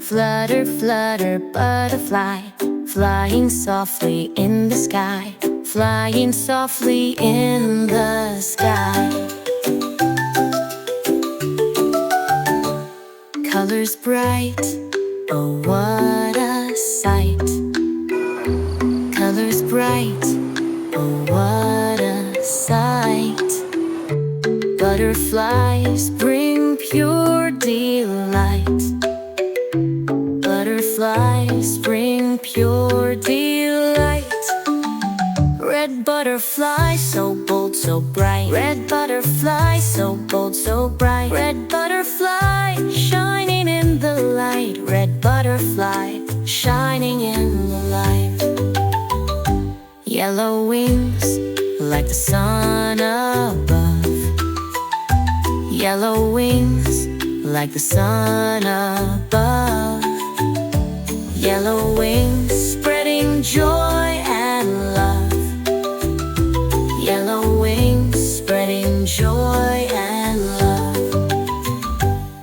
Flutter, flutter, butterfly, flying softly in the sky, flying softly in the sky. Colors bright, oh what a sight. Colors bright, oh what a sight. Butterflies bring pure delight. Butterflies bring pure delight. Red butterfly, so bold, so bright. Red butterfly, so bold, so bright. Red butterfly, shining in the light. Red butterfly, shining in the light. Yellow wings, like the sun above. Yellow wings, like the sun above. Yellow wings, spreading joy and love. Yellow wings, spreading joy and love.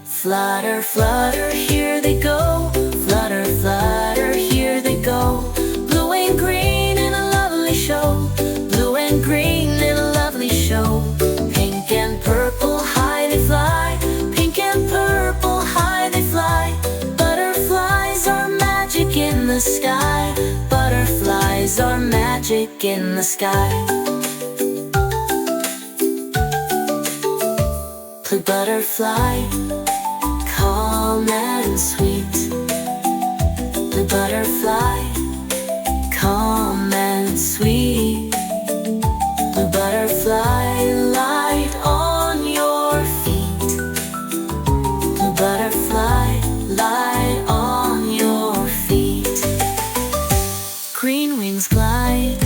Flutter, flutter, here they go. Flutter, flutter, here they go. Blue and green in a lovely show. Blue and green in a lovely show. Pink and purple, high they fly. Pink and purple, high they fly. Butterflies are magic in the sky. Butterflies are magic in the sky. Blue butterfly, calm and sweet. Blue butterfly, calm and sweet. Blue butterfly, light on your feet. Blue butterfly, light on your feet. Green wings glide,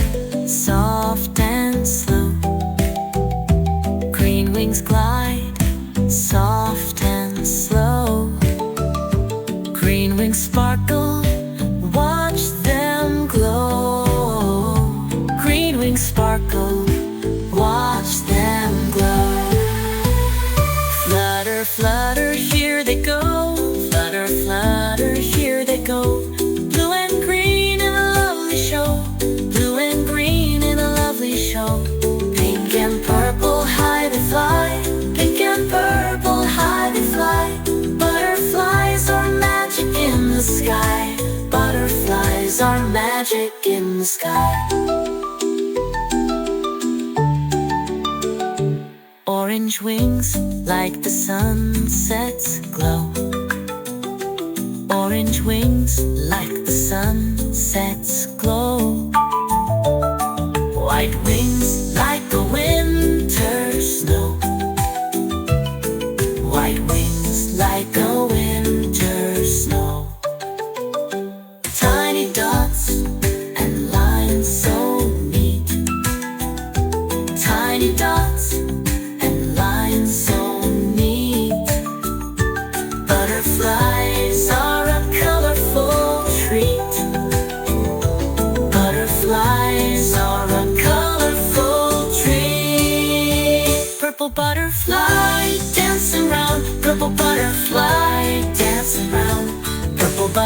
soft and slow. Green wings glide, soft and slow. Green wings sparkle, watch them glow. Green wings sparkle, watch them glow. Flutter, flutter, here they go. Flutter, flutter, here they go. Blue and green in a lovely show. Blue and green in a lovely show. Pink and purple, high they fly. Pink and purple, high they fly. Butterflies are magic in the sky. Butterflies are magic in the sky. Orange wings, like the sunset's glow. Orange wings, like the sunset's glow. White wings, like the winter snow. White wings, like a winter snow. Tiny dots and lines so neat. Tiny dots and lines so neat. Butterflies are a colorful treat. Butterflies are a colorful treat. Purple butterfly dancing round. Purple butterfly dancing round. Purple butterfly